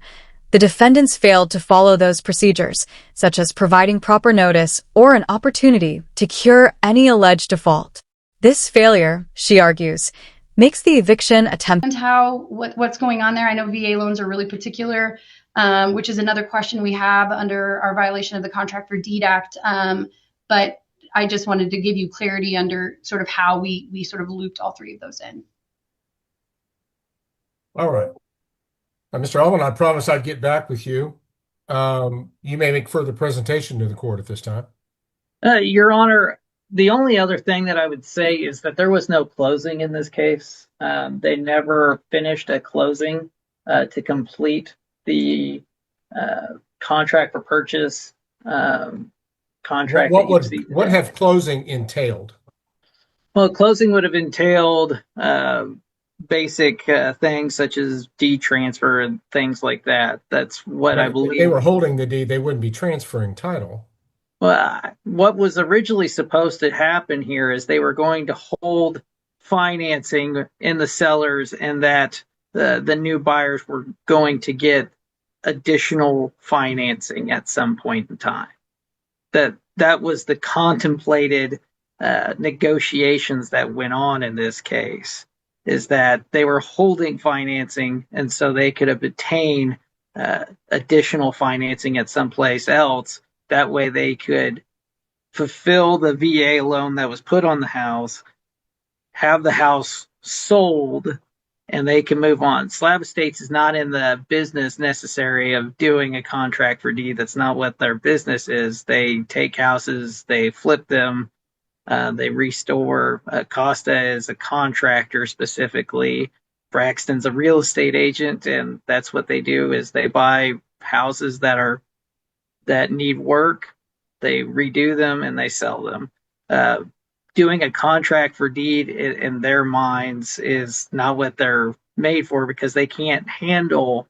the defendants failed to follow those procedures, such as providing proper notice or an opportunity to cure any alleged default. This failure, she argues, makes the eviction attempt. And what's going on there? I know VA loans are really particular, which is another question we have under our violation of the Contract for Deed Act. But I just wanted to give you clarity under sort of how we sort of looped all three of those in. All right. Mr. Allman, I promised I'd get back with you. You may make further presentation to the court at this time. Your Honor, the only other thing that I would say is that there was no closing in this case. They never finished a closing to complete the contract for purchase. Contract. What have closing entailed? Well, closing would have entailed basic things such as deed transfer and things like that. That's what I believe. If they were holding the deed, they wouldn't be transferring title. Well, what was originally supposed to happen here is they were going to hold financing in the sellers, and that the new buyers were going to get additional financing at some point in time. That was the contemplated negotiations that went on in this case, is that they were holding financing, and so they could obtain additional financing at someplace else. That way they could fulfill the VA loan that was put on the house, have the house sold, and they can move on. Slab Estates is not in the business necessary of doing a contract for deed. That's not what their business is. They take houses, they flip them, they restore. Costa is a contractor specifically. Braxton's a real estate agent, and that's what they do is they buy houses that need work, they redo them, and they sell them. Doing a contract for deed in their minds is not what they're made for, because they can't handle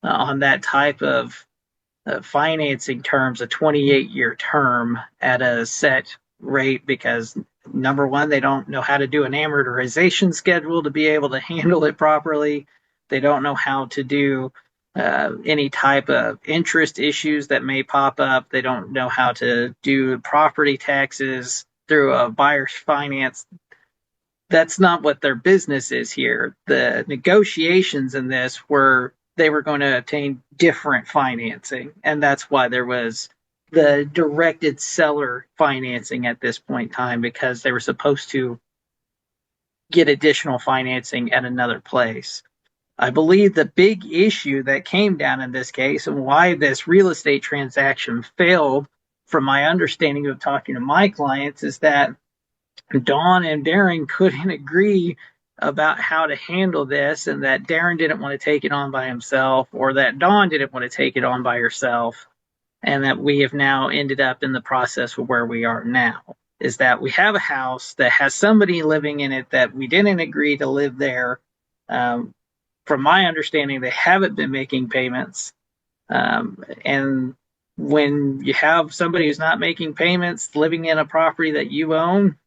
on that type of financing terms a 28-year term at a set rate, because number one, they don't know how to do an amortization schedule to be able to handle it properly. They don't know how to do any type of interest issues that may pop up. They don't know how to do property taxes through a buyer's finance. That's not what their business is here. The negotiations in this were they were going to obtain different financing, and that's why there was the directed seller financing at this point in time, because they were supposed to get additional financing at another place. I believe the big issue that came down in this case and why this real estate transaction failed, from my understanding of talking to my clients, is that Dawn and Darren couldn't agree about how to handle this, and that Darren didn't want to take it on by himself, or that Dawn didn't want to take it on by herself, and that we have now ended up in the process of where we are now, is that we have a house that has somebody living in it that we didn't agree to live there. From my understanding, they haven't been making payments. And when you have somebody who's not making payments living in a property that you own,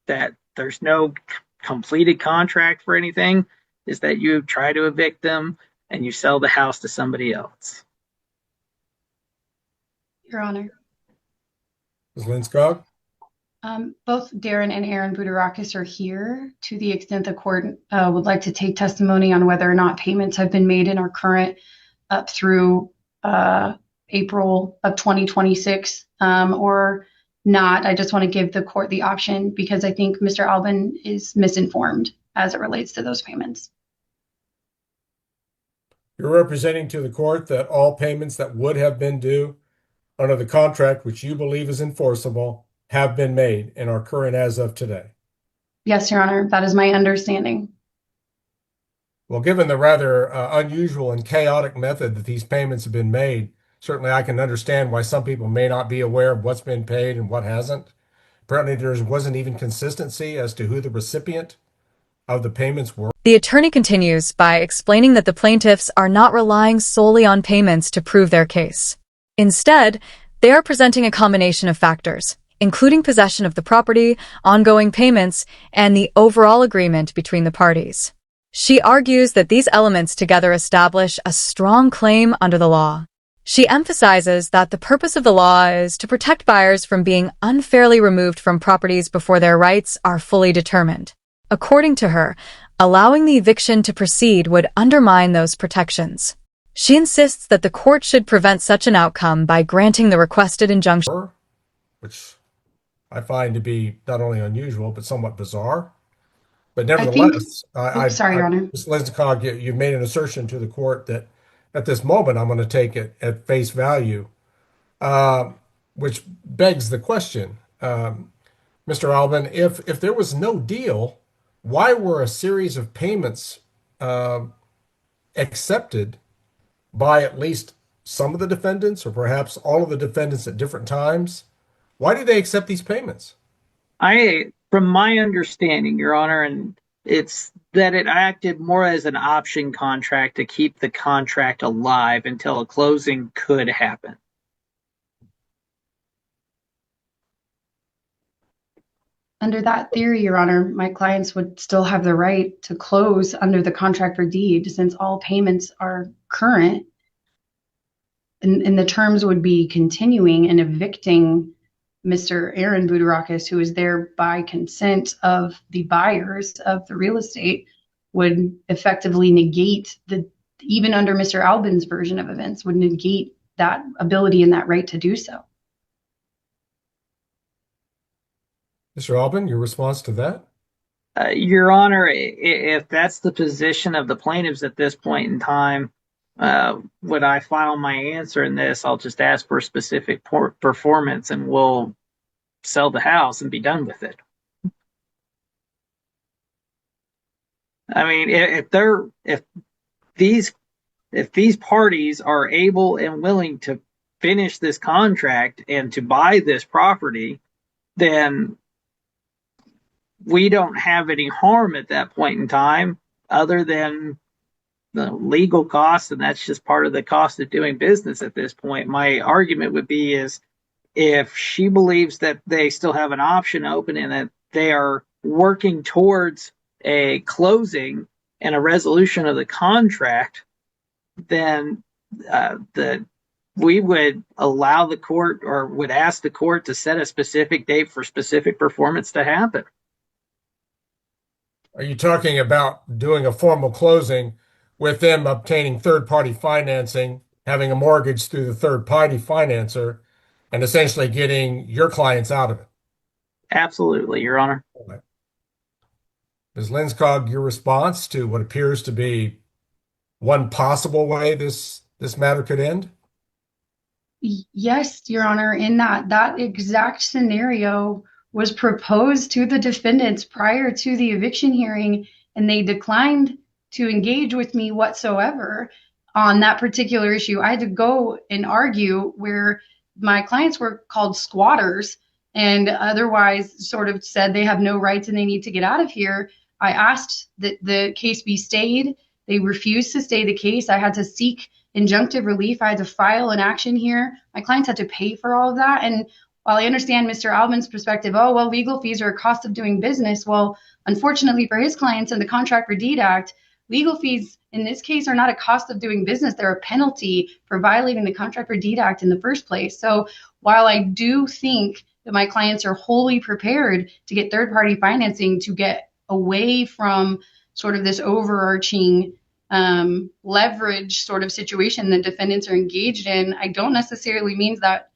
that there's no completed contract for anything, is that you try to evict them and you sell the house to somebody else. Your Honor. Ms. Linskog? Both Darren and Aaron Budarakis are here. To the extent the court would like to take testimony on whether or not payments have been made and are current up through April of 2026, or not. I just want to give the court the option because I think Mr. Albin is misinformed as it relates to those payments. You're representing to the court that all payments that would have been due under the contract, which you believe is enforceable, have been made and are current as of today. Yes, Your Honor, that is my understanding. Well, given the rather unusual and chaotic method that these payments have been made, certainly I can understand why some people may not be aware of what's been paid and what hasn't. Apparently, there wasn't even consistency as to who the recipient of the payments were. The attorney continues by explaining that the plaintiffs are not relying solely on payments to prove their case. Instead, they are presenting a combination of factors, including possession of the property, ongoing payments, and the overall agreement between the parties. She argues that these elements together establish a strong claim under the law. She emphasizes that the purpose of the law is to protect buyers from being unfairly removed from properties before their rights are fully determined. According to her, allowing the eviction to proceed would undermine those protections. She insists that the court should prevent such an outcome by granting the requested injunction, which I find to be not only unusual, but somewhat bizarre. But I think, nevertheless, sorry, Your Honor. Ms. Linscog, you've made an assertion to the court that at this moment I'm going to take it at face value, which begs the question, Mr. Albin, if there was no deal, why were a series of payments accepted by at least some of the defendants, or perhaps all of the defendants at different times? Why did they accept these payments? From my understanding, Your Honor, and it's that it acted more as an option contract to keep the contract alive until a closing could happen. Under that theory, Your Honor, my clients would still have the right to close under the contract for deed since all payments are current. And the terms would be continuing and evicting Mr. Aaron Budarakis, who is there by consent of the buyers of the real estate, would effectively negate even under Mr. Albin's version of events, would negate that ability and that right to do so. Mr. Albin, your response to that? Your Honor, if that's the position of the plaintiffs at this point in time, when I file my answer in this, I'll just ask for a specific performance and we'll sell the house and be done with it. I mean, if these parties are able and willing to finish this contract and to buy this property, then we don't have any harm at that point in time other than the legal costs, and that's just part of the cost of doing business at this point. My argument would be is if she believes that they still have an option open and that they are working towards a closing and a resolution of the contract, then we would allow the court, or would ask the court, to set a specific date for specific performance to happen. Are you talking about doing a formal closing with them obtaining third-party financing, having a mortgage through the third-party financer, and essentially getting your clients out of it? Absolutely, Your Honor. Right. Ms. Linscog, your response to what appears to be one possible way this matter could end? Yes, Your Honor, in that exact scenario was proposed to the defendants prior to the eviction hearing, and they declined to engage with me whatsoever on that particular issue. I had to go and argue where my clients were called squatters and otherwise sort of said they have no rights and they need to get out of here. I asked that the case be stayed. They refused to stay the case. I had to seek injunctive relief. I had to file an action here. My clients had to pay for all of that. And while I understand Mr. Albin's perspective, oh, well, legal fees are a cost of doing business. Well, unfortunately for his clients in the Contract for Deed Act, legal fees in this case are not a cost of doing business. They're a penalty for violating the Contract for Deed Act in the first place. So while I do think that my clients are wholly prepared to get third-party financing to get away from sort of this overarching leverage sort of situation the defendants are engaged in, I don't necessarily mean that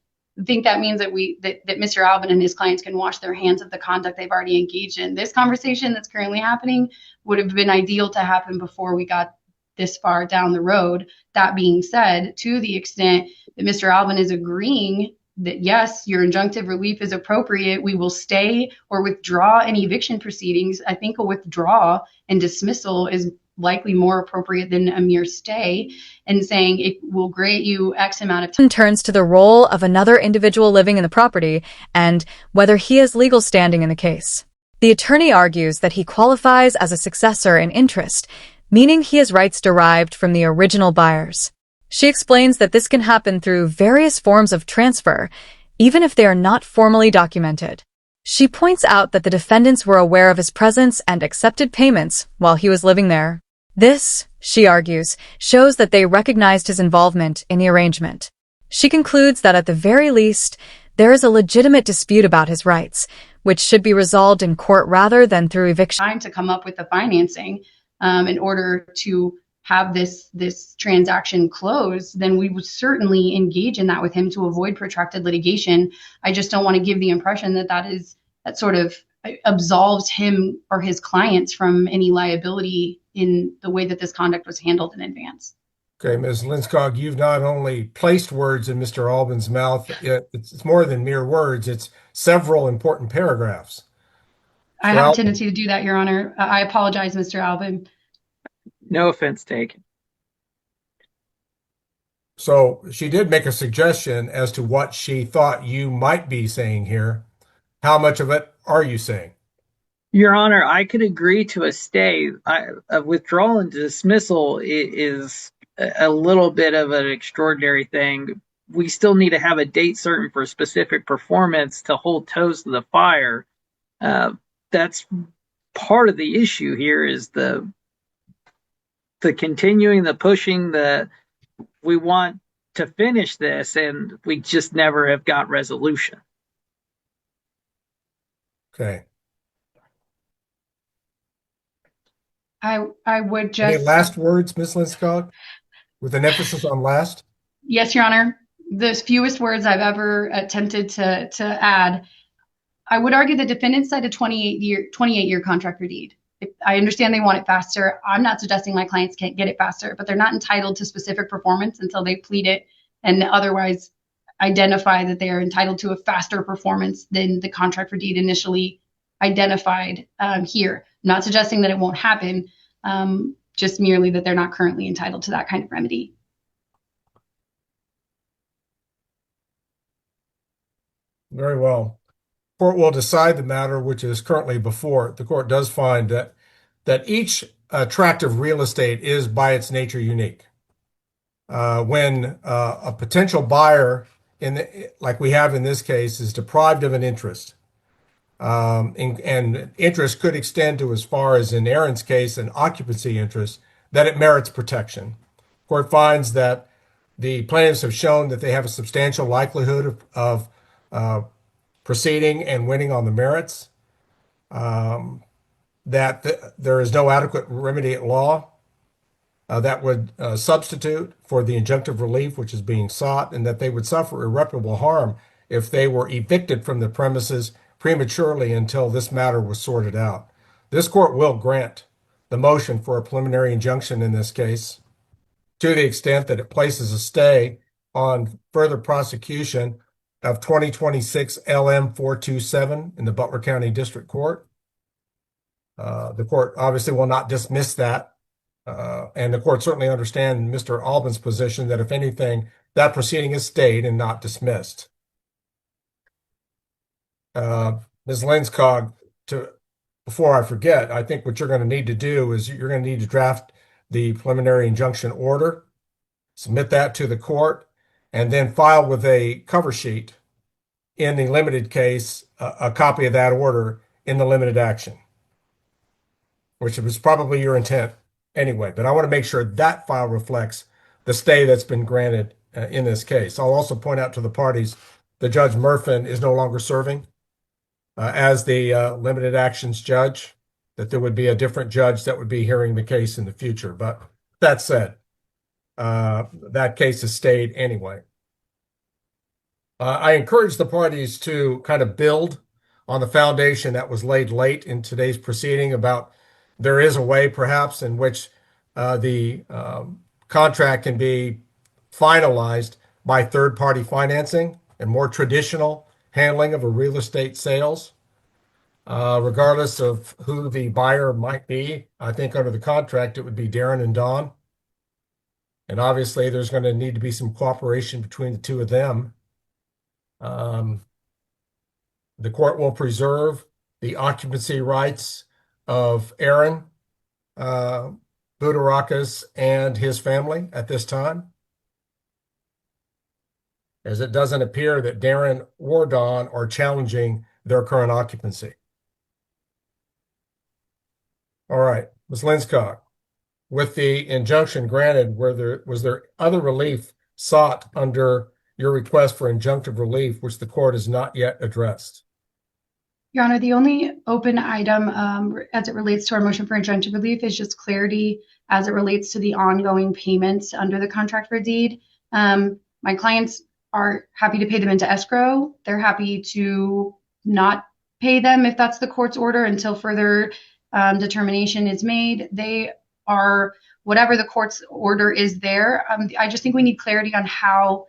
think that means that that Mr. Alvin and his clients can wash their hands of the conduct they've already engaged in. This conversation that's currently happening would have been ideal to happen before we got this far down the road. That being said, to the extent that Mr. Alvin is agreeing that yes, your injunctive relief is appropriate, we will stay or withdraw any eviction proceedings. I think a withdrawal and dismissal is likely more appropriate than a mere stay, and saying it will grant you X amount of time. Turns to the role of another individual living in the property and whether he has legal standing in the case. The attorney argues that he qualifies as a successor in interest, meaning he has rights derived from the original buyers. She explains that this can happen through various forms of transfer, even if they are not formally documented. She points out that the defendants were aware of his presence and accepted payments while he was living there. This, she argues, shows that they recognized his involvement in the arrangement. She concludes that at the very least, there is a legitimate dispute about his rights, which should be resolved in court rather than through eviction. Time to come up with the financing in order to have this transaction closed, then we would certainly engage in that with him to avoid protracted litigation. I just don't want to give the impression that sort of absolves him or his clients from any liability in the way that this conduct was handled in advance. Okay, Ms. Linskog, you've not only placed words in Mr. Albin's mouth, it's more than mere words, it's several important paragraphs. I have a tendency to do that, Your Honor. I apologize, Mr. Albin. No offense taken. So she did make a suggestion as to what she thought you might be saying here. How much of it are you saying? Your Honor, I could agree to a stay. A withdrawal and dismissal is a little bit of an extraordinary thing. We still need to have a date certain for specific performance to hold toes to the fire. That's part of the issue here, is the continuing, the pushing, we want to finish this, and we just never have got resolution. Okay. I would just... Any last words, Ms. Linskog, with an emphasis on last? Yes, Your Honor. The fewest words I've ever attempted to add. I would argue the defendants cite a 28-year contract for deed. I understand they want it faster. I'm not suggesting my clients can't get it faster, but they're not entitled to specific performance until they plead it and otherwise identify that they are entitled to a faster performance than the contract for deed initially identified here. I'm not suggesting that it won't happen, just merely that they're not currently entitled to that kind of remedy. Very well. Court will decide the matter which is currently before it. The court does find that each tract of real estate is by its nature unique. When a potential buyer, like we have in this case, is deprived of an interest, and interest could extend to as far as, in Aaron's case, an occupancy interest, that it merits protection. Court finds that the plaintiffs have shown that they have a substantial likelihood of proceeding and winning on the merits, that there is no adequate remedy at law that would substitute for the injunctive relief which is being sought, and that they would suffer irreparable harm if they were evicted from the premises prematurely until this matter was sorted out. This court will grant the motion for a preliminary injunction in this case to the extent that it places a stay on further prosecution of 2026 LM 427 in the Butler County District Court. The court obviously will not dismiss that. And the court certainly understands Mr. Albin's position that if anything, that proceeding is stayed and not dismissed. Ms. Linskog, before I forget, I think what you're going to need to do is you're going to need to draft the preliminary injunction order, submit that to the court, and then file with a cover sheet in the limited case, a copy of that order in the limited action, which was probably your intent anyway. But I want to make sure that file reflects the stay that's been granted in this case. I'll also point out to the parties that Judge Murfin is no longer serving as the limited actions judge, that there would be a different judge that would be hearing the case in the future. But that said, that case is stayed anyway. I encourage the parties to kind of build on the foundation that was laid late in today's proceeding about there is a way perhaps in which the contract can be finalized by third-party financing and more traditional handling of a real estate sales, regardless of who the buyer might be. I think under the contract, it would be Darren and Dawn. And obviously, there's going to need to be some cooperation between the two of them. The court will preserve the occupancy rights of Aaron Budarakis and his family at this time, as it doesn't appear that Darren or Dawn are challenging their current occupancy. All right, Ms. Linscock, with the injunction granted, was there other relief sought under your request for injunctive relief, which the court has not yet addressed? Your Honor, the only open item as it relates to our motion for injunctive relief is just clarity as it relates to the ongoing payments under the contract for deed. My clients are happy to pay them into escrow. They're happy to not pay them if that's the court's order until further determination is made. They are, whatever the court's order is there. I just think we need clarity on how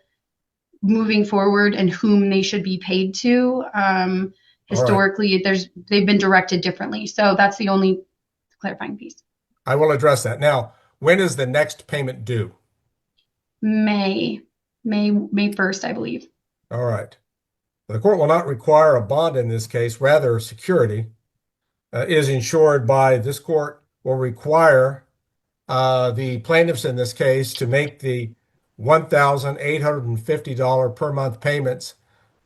moving forward and whom they should be paid to. Historically, they've been directed differently. So that's the only clarifying piece. I will address that. Now, when is the next payment due? May 1st, I believe. All right. The court will not require a bond in this case. Rather, security is insured by this court will require the plaintiffs in this case to make the $1,850 per month payments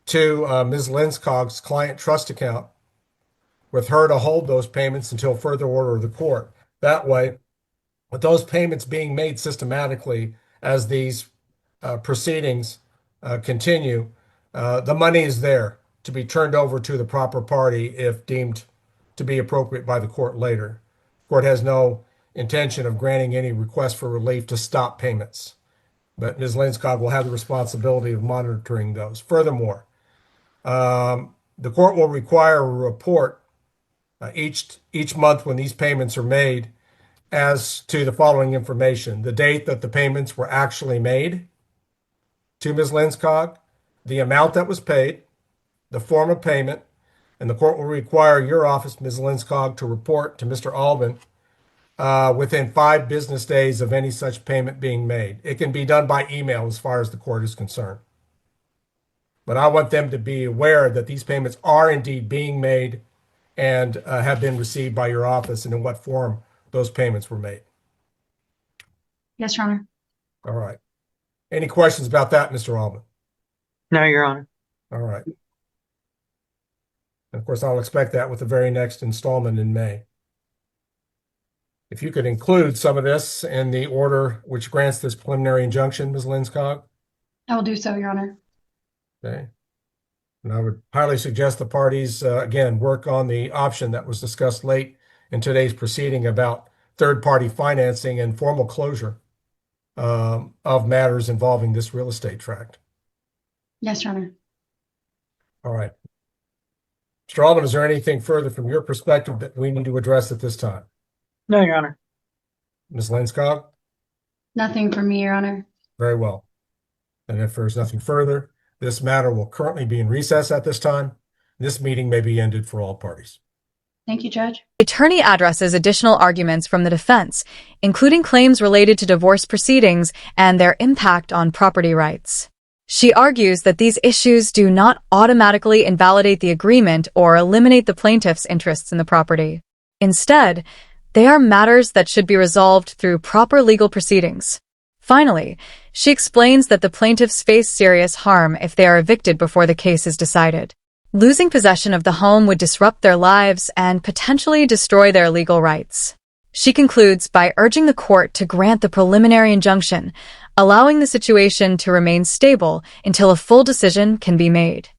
to Ms. Linscock's client trust account, with her to hold those payments until further order of the court. That way, with those payments being made systematically as these proceedings continue, the money is there to be turned over to the proper party if deemed to be appropriate by the court later. The court has no intention of granting any request for relief to stop payments, but Ms. Linscock will have the responsibility of monitoring those. Furthermore, the court will require a report each month when these payments are made as to the following information: the date that the payments were actually made to Ms. Linscock, the amount that was paid, the form of payment, and the court will require your office, Ms. Linscock, to report to Mr. Albin within 5 business days of any such payment being made. It can be done by email as far as the court is concerned. But I want them to be aware that these payments are indeed being made and have been received by your office and in what form those payments were made. Yes, Your Honor. All right. Any questions about that, Mr. Albin? No, Your Honor. All right. And of course, I'll expect that with the very next installment in May. If you could include some of this in the order which grants this preliminary injunction, Ms. Linscock. I will do so, Your Honor. Okay. And I would highly suggest the parties, again, work on the option that was discussed late in today's proceeding about third-party financing and formal closure of matters involving this real estate tract. Yes, Your Honor. All right. Mr. Albin, is there anything further from your perspective that we need to address at this time? No, Your Honor. Ms. Linscock? Nothing from me, Your Honor. Very well. And if there's nothing further, this matter will currently be in recess at this time. This meeting may be ended for all parties. Thank you, Judge. The attorney addresses additional arguments from the defense, including claims related to divorce proceedings and their impact on property rights. She argues that these issues do not automatically invalidate the agreement or eliminate the plaintiff's interests in the property. Instead, they are matters that should be resolved through proper legal proceedings. Finally, she explains that the plaintiffs face serious harm if they are evicted before the case is decided. Losing possession of the home would disrupt their lives and potentially destroy their legal rights. She concludes by urging the court to grant the preliminary injunction, allowing the situation to remain stable until a full decision can be made.